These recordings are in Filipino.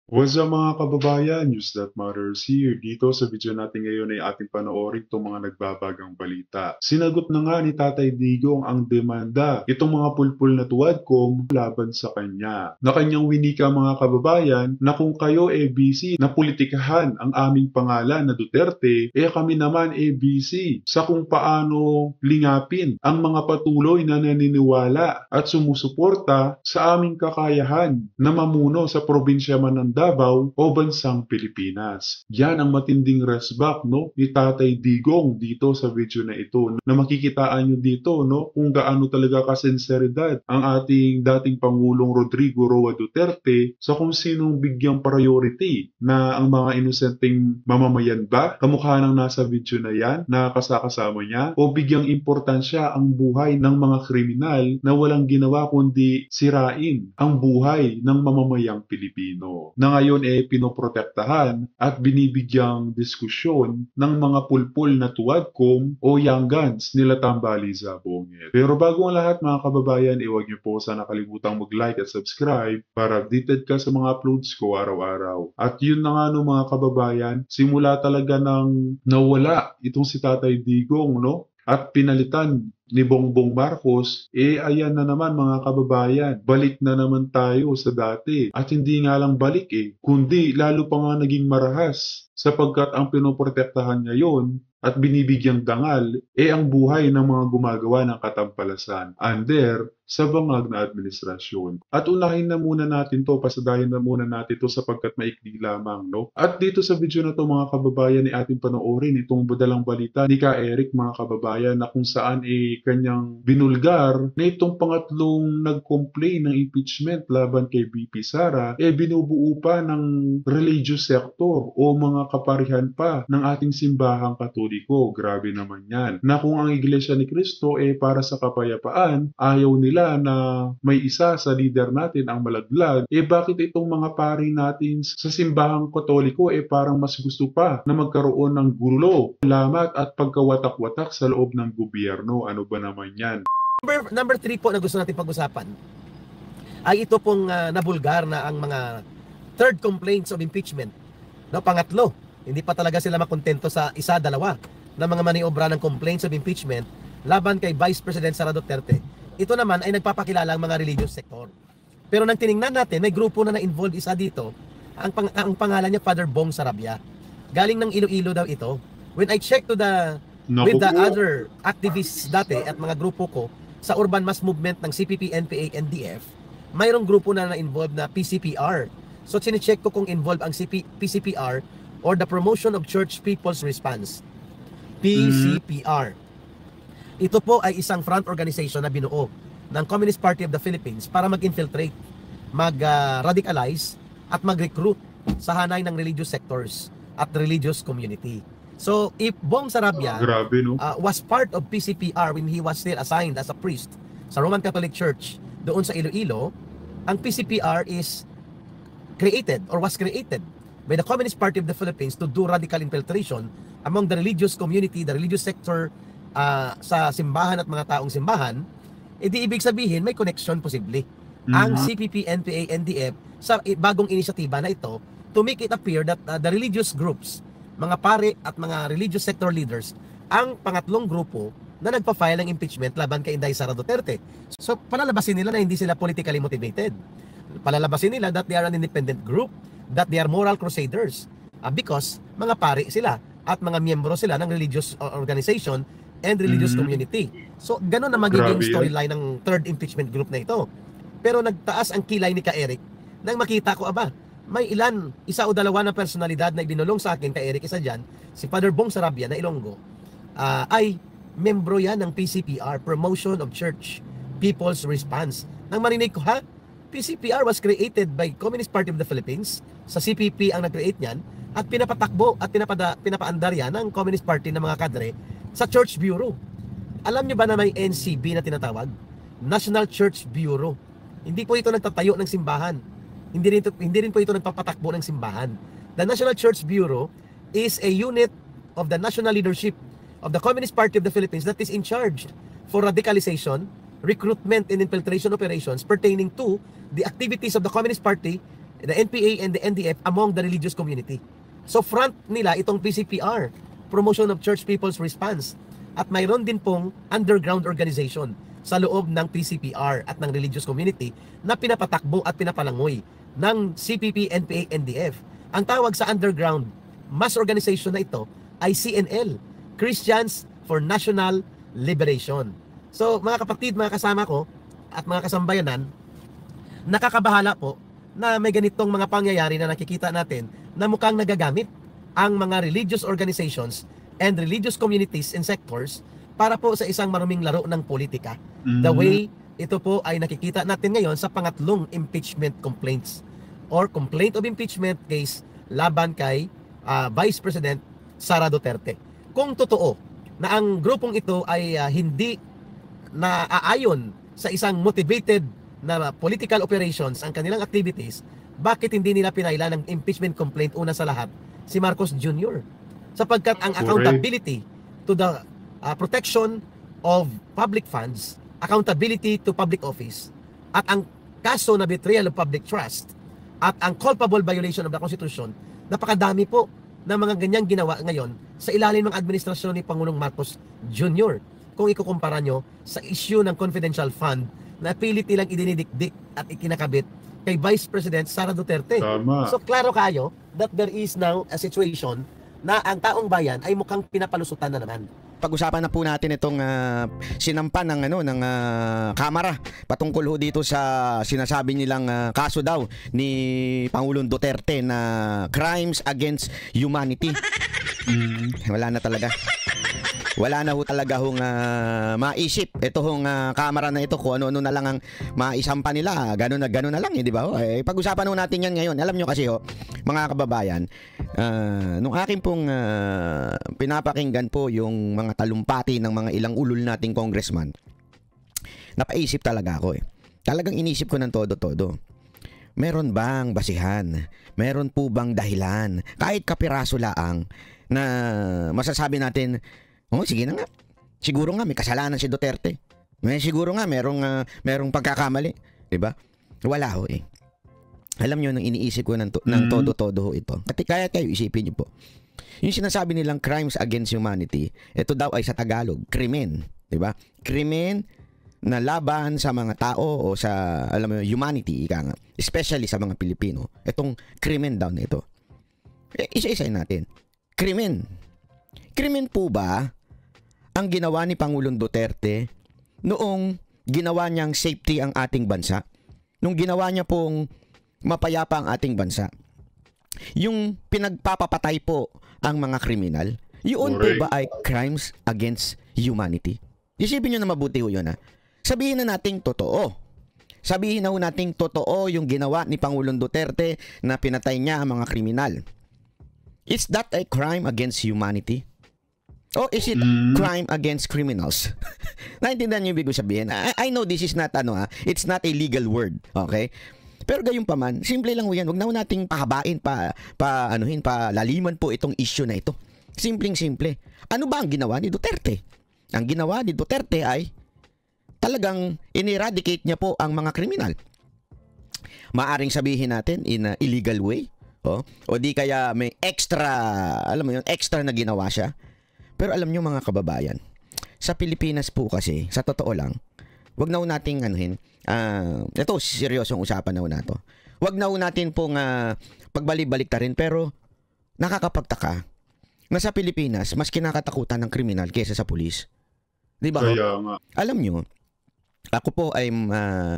What's up mga kababayan? News That Matters here. Dito sa video natin ngayon ay ating panoorin itong mga nagbabagang balita. Sinagot na nga ni Tatay Digong ang demanda itong mga pulpul na tuwadkom laban sa kanya. Na kanyang winika mga kababayan na kung kayo busy na politikahan ang aming pangalan na Duterte, kami naman busy sa kung paano lingapin ang mga patuloy na naniniwala at sumusuporta sa aming kakayahan na mamuno sa probinsya man ng Davao o bansang Pilipinas. Yan ang matinding resback ni Tatay Digong dito sa video na ito, na makikitaan nyo dito kung gaano talaga kasenseridad ang ating dating Pangulong Rodrigo Roa Duterte sa kung sinong bigyang priority na ang mga inosenteng mamamayan ba, kamukha ng nasa video na yan na kasakasama niya, o bigyang importansya ang buhay ng mga kriminal na walang ginawa kundi sirain ang buhay ng mamamayang Pilipino, na ngayon pinoprotektahan at binibigyang diskusyon ng mga pulpul na tuwadkom o young guns nila Tambali Zabongel. Pero bago ang lahat mga kababayan, huwag niyo po sana kalimutang mag-like at subscribe para updated ka sa mga uploads ko araw-araw. At yun na nga mga kababayan, simula talaga nang nawala itong si Tatay Digong at pinalitan ni Bongbong Marcos, ayan na naman mga kababayan, balik na naman tayo sa dati. At hindi nga lang balik kundi lalo pa nga naging marahas sapagkat ang pinoprotektahan ngayon at binibigyang dangal ang buhay ng mga gumagawa ng katampalasan under sa bangag na administrasyon. At unahin na muna natin to, pasadahin na muna natin to sapagkat maikli lamang. At dito sa video na to mga kababayan ay ating panoorin itong badalang balita ni Ka Eric mga kababayan, na kung saan kanyang binulgar na itong pangatlong nag-complain ng impeachment laban kay BP Sara binubuo pa ng religious sector o mga kaparihan pa ng ating simbahang Katoliko. Grabe naman yan. Na kung ang Iglesia ni Cristo para sa kapayapaan, ayaw nila na may isa sa leader natin ang malaglag, bakit itong mga pari natin sa simbahang Katoliko parang mas gusto pa na magkaroon ng gulo, lamat at pagkawatak-watak sa loob ng gobyerno? Ano ba naman yan? Number 3 po na gusto natin pag-usapan ay ito pong nabulgar na ang mga third complaints of impeachment. Pangatlo, hindi pa talaga sila makontento sa isa, dalawa na mga maniobra ng complaints of impeachment laban kay Vice President Sara Duterte. Ito naman ay nagpapakilala ang mga religious sector. Pero nang tiningnan natin, may grupo na na-involved isa dito. Ang pangalan niya Father Bong Sarabia. Galing ng Iloilo daw ito. When I checked with the other activists dati at mga grupo ko sa urban mass movement ng CPP, NPA, NDF, mayroong grupo na na-involved na PCPR. So sine-check ko kung involved ang PCPR or the Promotion of Church People's Response. PCPR. Ito po ay isang front organization na binuo ng Communist Party of the Philippines para mag-infiltrate, mag-radicalize at mag-recruit sa hanay ng religious sectors at religious community. So if Bong Sarabia was part of PCPR when he was still assigned as a priest sa Roman Catholic Church doon sa Iloilo, ang PCPR is created or was created by the Communist Party of the Philippines to do radical infiltration among the religious community, the religious sector, sa simbahan at mga taong simbahan, di ibig sabihin may connection posible ang CPP, NPA, NDF sa bagong inisyatiba na ito to make it appear that the religious groups, mga pare at mga religious sector leaders, ang pangatlong grupo na nagpa-file ng impeachment laban kay Inday Sara Duterte. So palalabasin nila na hindi sila politically motivated. Palalabasin nila that they are an independent group, that they are moral crusaders, because mga pare sila at mga miyembro sila ng religious organization and religious community. So, gano'n na magiging storyline ng third impeachment group na ito. Pero nagtaas ang kilay ni Ka Eric nang makita ko, may isa o dalawa na personalidad na ibinulong sa akin, Ka Eric, isa dyan, si Father Bong Sarabia na Ilonggo, ay membro yan ng PCPR, Promotion of Church People's Response. Nang marinig ko, PCPR was created by Communist Party of the Philippines, sa CPP ang nag-create niyan, at pinapatakbo at pinapaandar yan ng Communist Party ng mga kadre sa Church Bureau. Alam niyo ba na may NCB na tinatawag? National Church Bureau. Hindi po ito nagtatayo ng simbahan. Hindi rin po ito nagpapatakbo ng simbahan. The National Church Bureau is a unit of the national leadership of the Communist Party of the Philippines that is in charge for radicalization, recruitment and infiltration operations pertaining to the activities of the Communist Party the NPA and the NDF among the religious community. So front nila itong PCPR, Promotion of Church People's Response. At mayroon din pong underground organization sa loob ng PCPR at ng religious community na pinapatakbo at pinapalangoy ng CPP, NPA, NDF. Ang tawag sa underground mass organization na ito ay CNL, Christians for National Liberation. So mga kapatid, mga kasama ko at mga kasambayanan, nakakabahala po na may ganitong mga pangyayari na nakikita natin na mukhang nagagamit ang mga religious organizations and religious communities and sectors para po sa isang maruming laro ng politika. The way ito po ay nakikita natin ngayon sa pangatlong impeachment complaints or complaint of impeachment case laban kay Vice President Sara Duterte. Kung totoo na ang grupong ito ay hindi naaayon sa isang motivated na political operations ang kanilang activities, bakit hindi nila pinaila ng impeachment complaint una sa lahat si Marcos Jr.? Sapagkat ang accountability to the protection of public funds, accountability to public office, at ang kaso na betrayal of public trust, at ang culpable violation of the Constitution, napakadami po ng mga ganyang ginawa ngayon sa ilalim ng administrasyon ni Pangulong Marcos Jr. Kung ikukumpara nyo sa issue ng confidential fund na pilit nilang idinidikdik at ikinakabit kay Vice President Sara Duterte. Tama. So klaro kayo that there is now a situation na ang taong bayan ay mukhang pinapalusutan na naman. Pag-usapan na po natin itong sinampan ng Kamara patungkol ho dito sa sinasabi nilang kaso daw ni Pangulong Duterte na crimes against humanity. Wala na talaga. Wala na ho talaga hong maisip. Ito hong Kamara na ito kung ano-ano na lang ang maisampa nila. Ganun na lang, di ba? Pag-usapan ho natin yan ngayon. Alam nyo kasi mga kababayan, nung akin pong pinapakinggan po yung mga talumpati ng mga ilang ulul nating congressman, napaisip talaga ako Talagang inisip ko ng todo-todo. Meron bang basihan? Meron po bang dahilan? Kahit kapiraso laang na masasabi natin, sige na nga. Siguro nga may kasalanan si Duterte. Siguro nga merong pagkakamali, 'di ba? Wala ho Alam niyo nung iniisip ko ng todo-todo ho ito. Kaya kayo isipin niyo po. Yung sinasabi nilang crimes against humanity, ito daw ay sa Tagalog, krimen, 'di ba? Krimen na laban sa mga tao o sa humanity, ika nga, especially sa mga Pilipino. Itong krimen daw na ito. Isa-isayin natin. Krimen. Krimen po ba ang ginawa ni Pangulong Duterte noong ginawa niyang safety ang ating bansa? Nung ginawa niya pong mapayapa ang ating bansa? Yung pinagpapapatay po ang mga kriminal? Yun po ba ay crimes against humanity? Isipin niyo na mabuti ho yun Sabihin na nating totoo. Sabihin na ho nating totoo yung ginawa ni Pangulong Duterte na pinatay niya ang mga kriminal. Is that a crime against humanity? O is it crime against criminals? Naintindihan niyo yung ibig sabihin? I know this is not it's not a legal word, okay? Pero gayon pa man, simple lang ho yan. Huwag na ho nating pahabain, palaliman po itong issue na ito. Simpleng-simple. Ano ba ang ginawa ni Duterte? Ang ginawa ni Duterte ay talagang in-eradicate niya po ang mga kriminal. Maaring sabihin natin in a illegal way, o di kaya may extra, extra na ginawa siya. Pero alam nyo mga kababayan, sa Pilipinas po kasi, sa totoo lang, wag na ho nating ito, seryosong usapan na ho nato. Wag na ho natin pong pagbalik-balik ta rin, pero nakakapagtaka na sa Pilipinas, mas kinakatakutan ng kriminal kaysa sa pulis. Di ba? Kaya nga. Alam nyo, ako po ay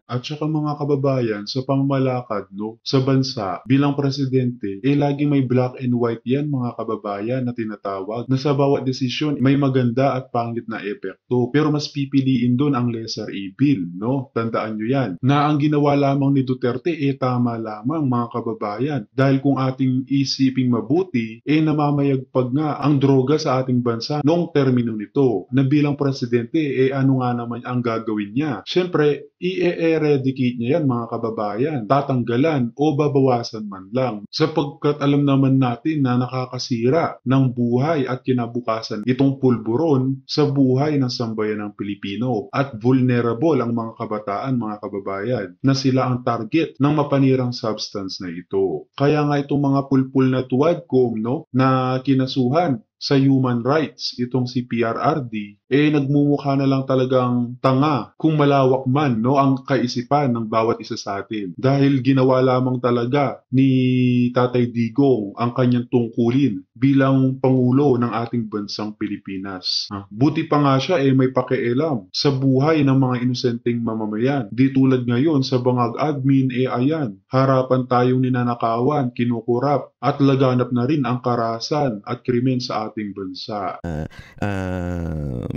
At saka mga kababayan, sa pangmalakad sa bansa bilang presidente, laging may black and white yan mga kababayan na tinatawag na sa bawat desisyon may maganda at pangit na epekto. Pero mas pipiliin doon ang lesser evil, Tandaan nyo yan. Na ang ginawa lamang ni Duterte, tama lamang mga kababayan. Dahil kung ating isiping mabuti, namamayagpag nga ang droga sa ating bansa noong termino nito. Na bilang presidente, ano nga naman ang gagawin niya? niya. Siyempre, i-eradicate niya yan mga kababayan, tatanggalan o babawasan man lang. Sapagkat alam naman natin na nakakasira ng buhay at kinabukasan itong pulburon sa buhay ng sambayan ng Pilipino at vulnerable ang mga kabataan, mga kababayan, na sila ang target ng mapanirang substance na ito. Kaya nga itong mga pulpul na tuwadkom, no, na kinasuhan sa human rights, itong si PRRD, nagmumukha na lang talagang tanga kung malawak man, no, ang kaisipan ng bawat isa sa atin. Dahil ginawa lamang talaga ni Tatay Digong ang kanyang tungkulin bilang Pangulo ng ating bansang Pilipinas. Buti pa nga siya may pakialam sa buhay ng mga inosenteng mamamayan. Di tulad ngayon sa bangag admin, ayan, harapan tayong ninanakawan, kinukurap, at laganap na rin ang karahasan at krimen sa ating bansa.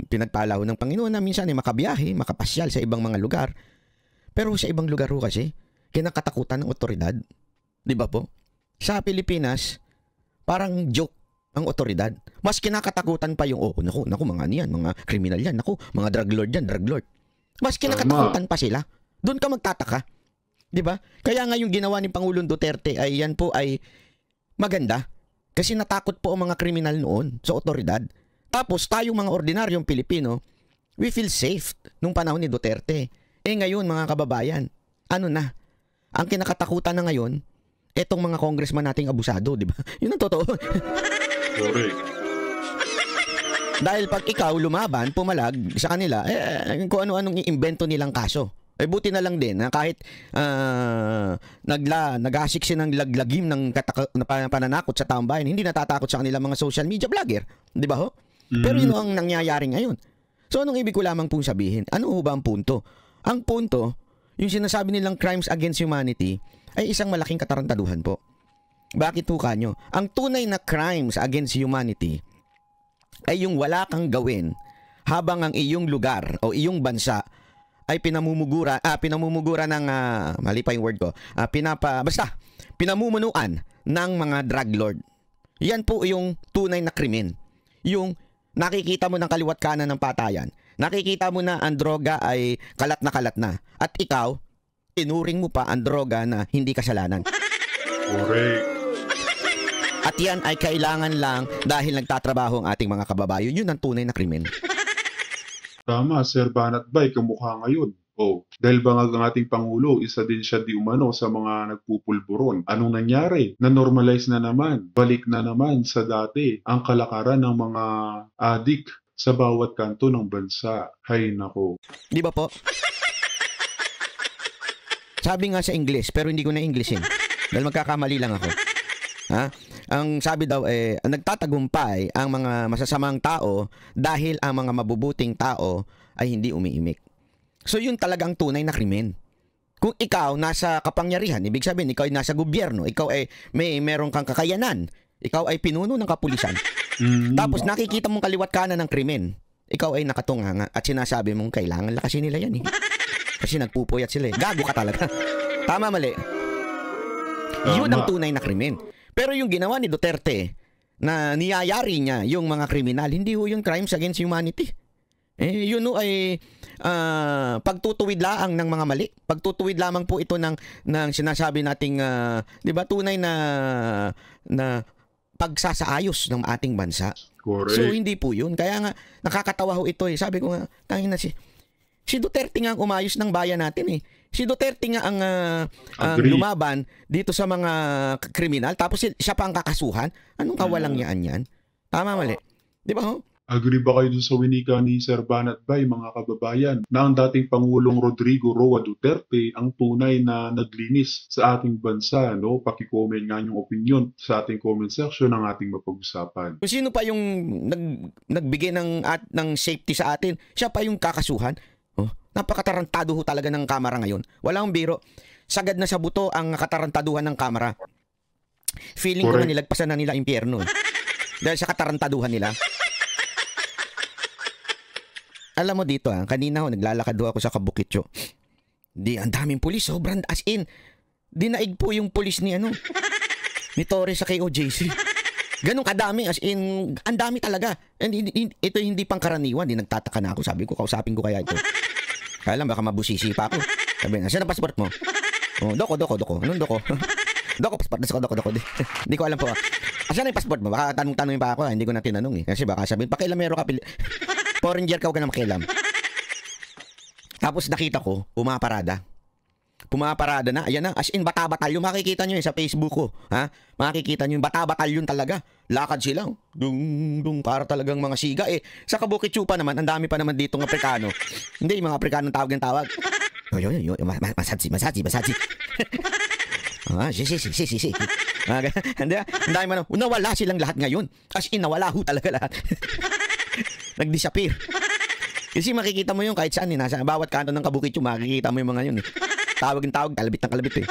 Pinagpalaw ng Panginoon na minsan ay makabiyahe, makapasyal sa ibang mga lugar. Pero sa ibang lugar ho kasi, kinakatakutan ng otoridad. Di ba po? Sa Pilipinas, parang joke ang otoridad. Mas kinakatakutan pa yung, naku, mga ano yan, mga kriminal yan, naku, mga drug lord yan, drug lord. Mas kinakatakutan pa sila. Doon ka magtataka. Di ba? Kaya nga yung ginawa ni Pangulong Duterte ay yan po ay maganda. Kasi natakot po ang mga kriminal noon sa otoridad. Tapos tayong mga ordinaryong Pilipino, we feel safe nung panahon ni Duterte. Ngayon mga kababayan, ano na? Ang kinakatakutan na ngayon, etong mga congressman nating abusado, di ba? Yun ang totoo. Correct. Dahil pag ikaw lumaban, pumalag sa kanila, kung ano-anong iimbento nilang kaso. Buti na lang din na kahit nag-asiksin ng laglagim ng pananakot sa taong bayan, hindi natatakot sa kanilang mga social media vlogger. Di ba ho? Pero yun ang nangyayari ngayon. So anong ibig ko lamang pong sabihin? Ano ho ba ang punto? Ang punto, yung sinasabi nilang crimes against humanity ay isang malaking katarantaduhan po. Bakit ho kanyo? Ang tunay na crimes against humanity ay yung wala kang gawin habang ang iyong lugar o iyong bansa ay pinamumugura ng mali pa yung word ko. Pinamumunuan ng mga drug lord. Yan po yung tunay na krimen. Yung nakikita mo ng kaliwat kanan ng patayan. Nakikita mo na ang droga ay kalat na. At ikaw, tinuring mo pa ang droga na hindi kasalanan. Correct. At yan ay kailangan lang dahil nagtatrabaho ang ating mga kababayan. Yun ang tunay na krimen. Tama, Sir Banat Bay, kamukha ngayon. Dahil bangag ang ating Pangulo, isa din siya di umano sa mga nagpupulburon. Anong nangyari? Na-normalize na naman, balik na naman sa dati ang kalakaran ng mga adik sa bawat kanto ng bansa. Hay nako. Di ba po? Sabi nga sa English, pero hindi ko na Englishin. Dahil magkakamali lang ako. Ang sabi daw nagtatagumpay ang mga masasamang tao dahil ang mga mabubuting tao ay hindi umiimik. So yun talagang tunay na krimen. Kung ikaw nasa kapangyarihan, ibig sabihin ikaw ay nasa gobyerno, ikaw ay meron kang kakayanan, ikaw ay pinuno ng kapulisan. Tapos nakikita mong kaliwat kanan ng krimen, ikaw ay nakatunganga at sinasabi mong kailangan lakasin nila yan Kasi nagpupuyat sila Gago ka talaga. Tama, mali. Yun ang tunay na krimen. Pero yung ginawa ni Duterte na niyayari niya yung mga kriminal, hindi ho yung crimes against humanity. Yun ho ay pagtutuwid laang ng mga mali. Pagtutuwid lamang po ito ng sinasabi nating, di ba, tunay na pagsasaayos ng ating bansa. Correct. So hindi po yun. Kaya nga, nakakatawa ho ito Sabi ko nga, tangin na si Duterte nga ang umayos ng bayan natin Si Duterte nga ang lumaban dito sa mga kriminal, tapos siya pa ang kakasuhan. Anong kawalang yan? Tama, mali? Di ba ho? Agree ba kayo dun sa winika ni Sir Banat Bay, mga kababayan, na ang dating Pangulong Rodrigo Roa Duterte ang tunay na naglinis sa ating bansa, no? Paki-comment nga yung opinion sa ating comment section ng ating mapag-usapan. Kung sino pa yung nagbigay ng safety sa atin, siya pa yung kakasuhan. Napakatarantado ho talaga ng kamera ngayon. Walang biro. Sagad na sa buto ang katarantaduhan ng kamera. Feeling ko na nilagpasan na nila impyerno. Dahil sa katarantaduhan nila. Alam mo dito kanina naglalakad ako sa Kabukitcho. Ang daming pulis, sobrang as in. Dinaig po yung pulis ni ni Torres sa KOJC. Ganun kadami, as in, ang dami talaga. And ito hindi pangkaraniwan, nagtataka na ako. Sabi ko, kausapin ko kaya ito. Kaya lang, baka mabusisi pa ako. Sabi na, saan ang passport mo? Oh, doko. Anong doko? Doko, passport. Doko. Hindi ko alam po. Asan yung passport mo? Baka tanong-tanongin pa ako. Hindi ko na tinanong eh. Kasi baka sabihin, pakilamero ka. Foreigner ka, huwag ka na makialam. Tapos nakita ko, pumaparada na. Ayan na, as in bata-batalyon. Makikita nyo yun sa Facebook ko. Ha? Makikita nyo yung bata-batalyon talaga. Lakad sila. Dung, para talagang mga siga. Eh, sa Kabukit-Chupa naman, ang dami pa naman dito ng Aprikano. Hindi, yung mga Aprikano tawag ng tawag. Masaji. Si. Hindi, ang dami man. Nawala silang lahat ngayon. As in, nawala ho talaga lahat. Nag-disappear. Kasi makikita mo yung kahit saan eh. Nasa bawat kanto ng Kabukit-Chupa, makikita mo yung mga yun eh. Tawag, kalabit eh.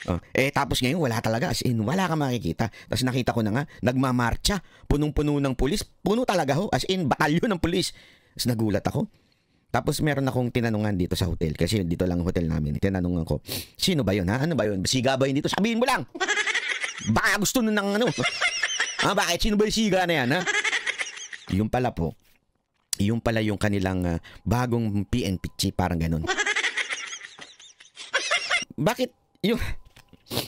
Oh, tapos ngayon wala talaga, as in wala ka makikita. Tapos nakita ko na nga, nagmamarcha, punong-puno ng pulis, puno talaga ho, as in batalyon ng pulis. Tapos nagulat ako. Tapos meron akong tinanungan dito sa hotel, kasi dito lang hotel namin. Tinanungan ko, sino ba yun ha? Ano ba yun? Siga ba yun dito? Sabihin mo lang! Baka gusto nun ng ano? Bakit? Sino ba yung siga na yan ha? Yung pala po, yung pala yung kanilang bagong PNP chief, parang ganun. Bakit yung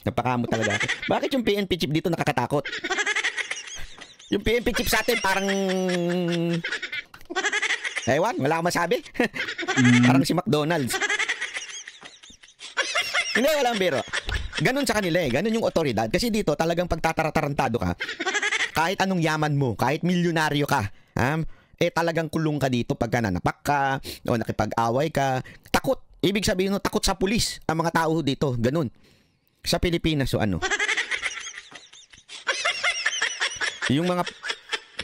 napakamo talaga ako. Bakit yung PNP chip dito nakakatakot? Yung PNP chip sa atin parang ewan, wala akong masabi. Parang si McDonald's. Hindi, walang biro. Ganun sa kanila eh. Ganun yung otoridad. Kasi dito talagang pagtatatarantado ka. Kahit anong yaman mo, kahit milyonaryo ka, talagang kulong ka dito pagka nanapak ka o nakipag-away ka. Takot. Ibig sabihin no, takot sa pulis ang mga tao dito. Ganun. Sa Pilipinas, so ano? Yung mga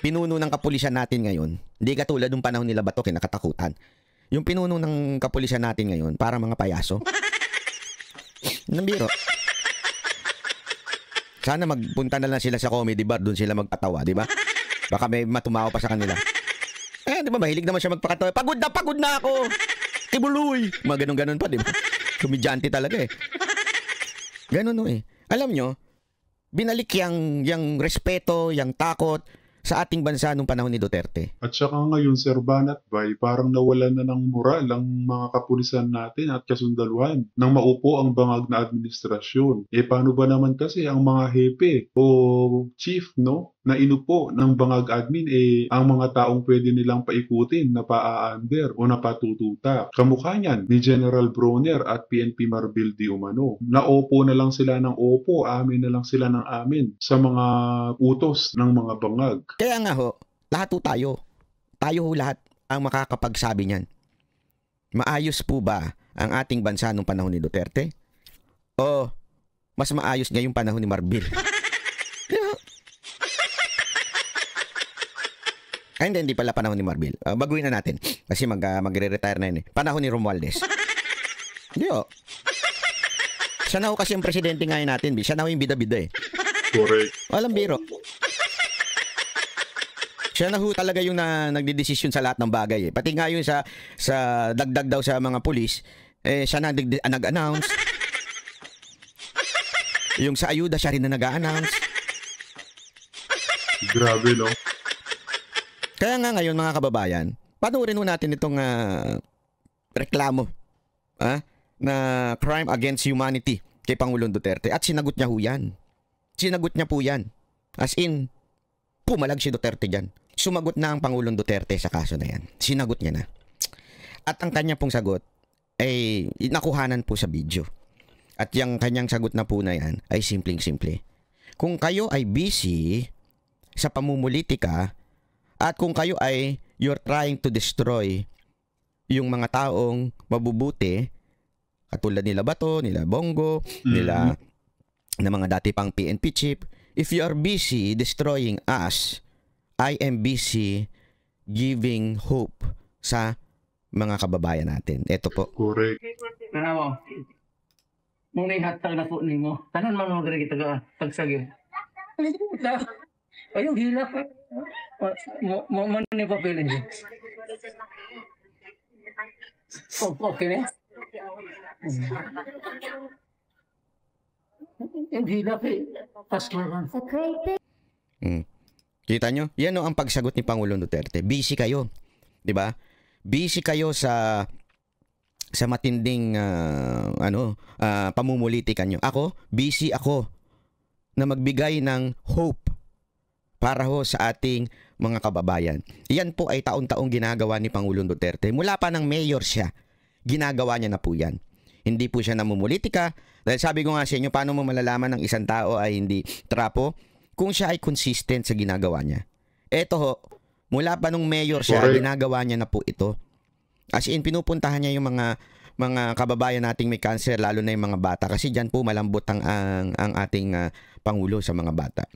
pinuno ng kapulisan natin ngayon, hindi katulad ng panahon nila Bato, kinakatakutan. Yung pinuno ng kapulisan natin ngayon, para mga payaso. Nambiro. Sana magpunta na lang sila sa comedy bar, doon sila magpatawa, di ba? Baka may matumawa pa sa kanila. Di ba, mahilig naman siya magpakatawa. Pagod na ako! Kibuloy! Mga ganun-ganun pa, di ba? Komedyante talaga eh. Ganun no eh. Alam nyo, binalik yung respeto, yung takot sa ating bansa nung panahon ni Duterte. At saka ngayon, Sir Banat Bay, parang nawalan na ng moral ang mga kapulisan natin at kasundaluhan nang maupo ang bangag na administrasyon. Paano ba naman kasi ang mga hepe o chief, no, na inupo ng bangag admin, ang mga taong pwede nilang paikutin na paa-under o napatututa. Kamukha niyan ni General Bronner at PNP Marbil di umano. Naopo na lang sila ng opo, amin na lang sila ng amin sa mga utos ng mga bangag. Kaya nga ho, lahat ho tayo. Tayo ho lahat ang makakapagsabi niyan. Maayos po ba ang ating bansa nung panahon ni Duterte? O mas maayos ngayong panahon ni Marbil? Ay, hindi pala panahon ni Marbil. Baguhin na natin. Kasi magre-retire na yun eh. Panahon ni Romualdez. Hindi o. Siya na ho kasi yung presidente ngayon natin. Siya na ho yung bida-bida eh. Correct. Walang biro. Siya na ho talaga yung nagdidesisyon sa lahat ng bagay eh. Pati nga yung sa dagdag daw sa mga pulis, siya na nag-announce. Yung sa ayuda, siya rin na nag-announce. Grabe, no? Kaya nga ngayon mga kababayan, panoorin ho natin itong reklamo na crime against humanity kay Pangulong Duterte. At sinagot niya ho yan. Sinagot niya po yan. As in, pumalag si Duterte dyan. Sumagot na ang Pangulong Duterte sa kaso na yan. Sinagot niya na. At ang kanya pong sagot ay nakuhanan po sa video. At yung kanyang sagot na po na yan ay simpleng-simple. Kung kayo ay busy sa pamumulitika at kung kayo ay you're trying to destroy yung mga taong mabubuti, katulad nila Bato, nila Bongo, nila na mga dati pang PNP chief, if you are busy destroying us, I am busy giving hope sa mga kababayan natin. Ito po. Correct. Ano mo may hatag na po nimo. Tanan man mo diri kita tagsagi. Ayong hilak. Mo man ni papelin. Okay na. Yung hilak pasman. Kita nyo? Yan o ang pagsagot ni Pangulong Duterte. Busy kayo. 'Di ba? Busy kayo sa sa matinding pamumulitika nyo. Ako, busy ako na magbigay ng hope para ho sa ating mga kababayan. Yan po ay taon-taong ginagawa ni Pangulong Duterte. Mula pa ng mayor siya, ginagawa niya na po yan. Hindi po siya namumulitika. Dahil sabi ko nga sa inyo, paano mo malalaman ng isang tao ay hindi trapo? Kung siya ay consistent sa ginagawa niya. Eto ho, mula pa nung mayor siya, ginagawa niya na po ito. As in, pinupuntahan niya yung mga kababayan nating may cancer, lalo na yung mga bata. Kasi dyan po malambot ang ating Pangulo sa mga bata.